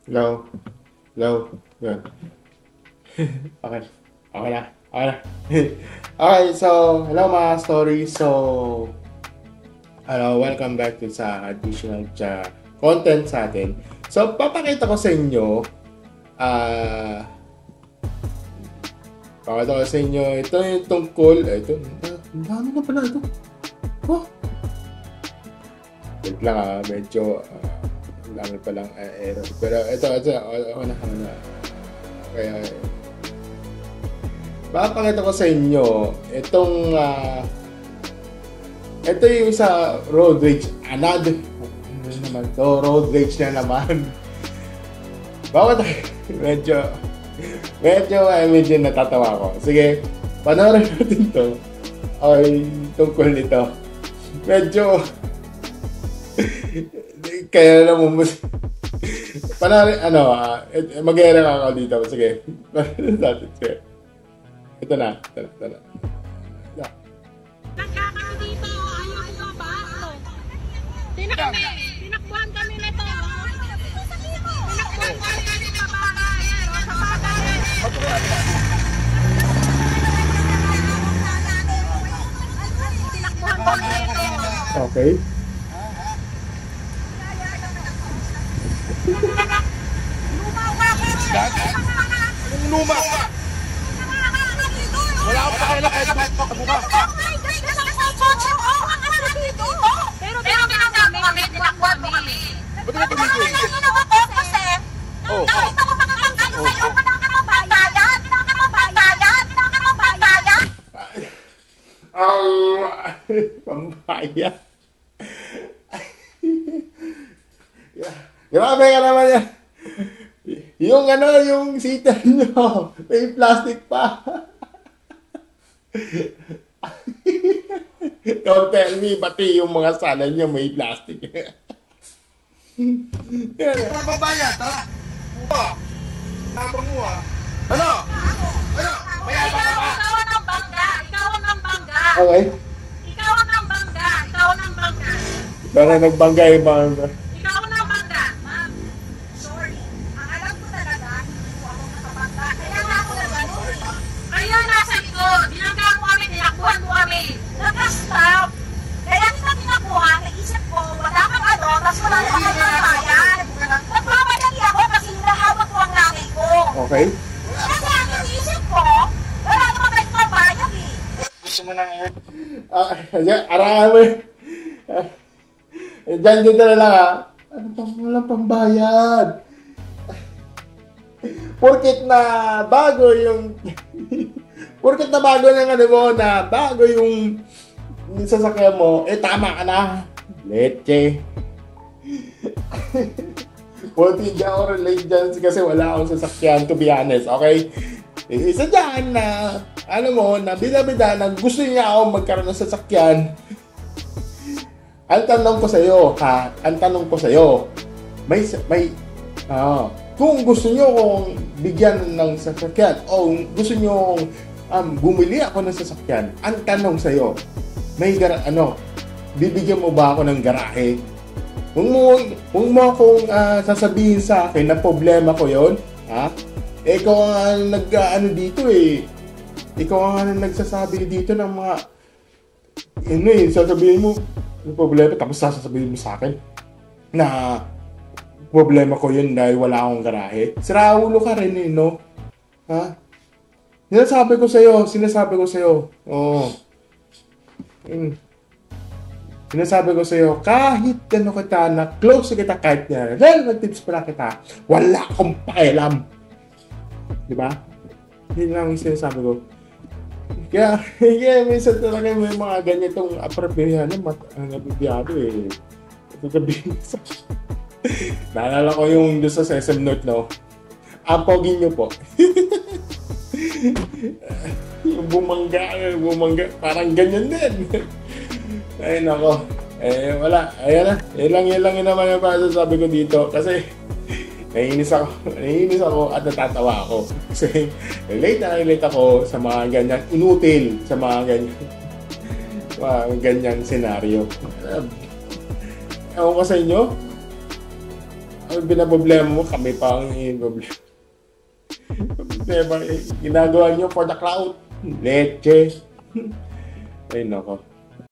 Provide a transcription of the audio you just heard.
Hello? Hello? Yun. Okay. Okay na. Okay na. Okay, so, hello mga story. So, welcome back to sa additional content sa atin. So, papakita ko sa inyo, ito yung tungkol, ito, ang dami na pala ito. Oh! Wait lang medyo, ang dami palang error. Pero ito, ako na. Kaya, papakita ko sa inyo, ito yung sa road rage. Ano naman to? Road rage na naman. Bakit medyo natatawa ko. Sige, panoorin natin to. Okay, tungkol nito. Medyo kaya na mo panoorin, mag-era ka ako dito. Sige. Sige. Ito na. Nagkakaroon dito, ayaw ko ba? Tinakbuhan kami nito. Tinakbuhan kami nito sa bagay. Sa bagay. Tinakbuhan kami nito. Okay. Luma! Wala akong pakialam kahit makabuka. Pero tinakbuhan kami. Tinakbuhan kami. Ba't ka tumigil? Oh. Pambaya. Grabe ka naman yan. Yung seater nyo, may plastic pa. Don't tell me, pati yung mga sala nyo may plastic. Tara babayan, tara! Buka! Nabang mo Ano? Ikaw ang bangga. Okay. Ikaw ang bangga. Para nagbangga yung mga... Ikaw ang bangga. Ma'am, sorry. Ang alam ko talaga, hindi ko ako nakabangga. Kaya nga ako nagano'n. Kaya nasa likod. Binangga mo kami, tinakbuhan mo kami. Naka-stop. Kaya kita tinakbuhan, naisip ko, wala kang tapos wala kang magbabayan. Nagmamadali ako kasi hinahabot ko ang nanay ko. Okay. Kaya ang iisip ko, wala naman kayo magbabayan eh. Gusto mo na Arangan mo yun. Diyan dito na lang walang pambayad. Porkit na bago yung bago yung sasakyan mo, tama ka na. Leche. Buti di ako relate dyan kasi wala akong sasakyan, to be honest, okay? Isa dyan na, na bida-bida na gusto niya ako magkaroon ng sasakyan. Ang tanong ko sa'yo, kung gusto niyo akong bigyan ng sasakyan o gusto niyo bumili ako ng sasakyan, ang tanong sa'yo, bibigyan mo ba ako ng garahe? Huwag mo akong sasabihin sa akin na problema ko yon, ha? Ikaw ang dito eh. Ikaw ang nagsasabi dito ng mga sasabihin mo yung problema, tapos sasabihin mo sa akin na problema ko yun dahil wala akong garahe. Sira ulo ka rin eh, no? Ha? Sinasabi ko sa'yo. Oo. Sinasabi ko sa'yo, kahit kita na close kita kahit na relatives pala kita, wala akong pakialam. Diba? Yun lang yung sinasabi ko. Kaya minsan talaga may mga ganitong aproprihan ang nabibiyado eh. Sasabihin sa... Naalala ko yung doon sa SM North, no? Ang pogi nyo po. Yung bumangga, parang ganyan din. Ay, nako. Wala. Ayan na. Yan lang yun naman yung sabi ko dito. Kasi, naiinis ako at natatawa ako. Kasi, relate ako sa mga ganyan, inutil sa mga ganyan senaryo. Ewan ko sa inyo, Ang binaproblema mo, kami pa ang problema. Problema, ginagawa nyo for the crowd. Leche. Ay, nako.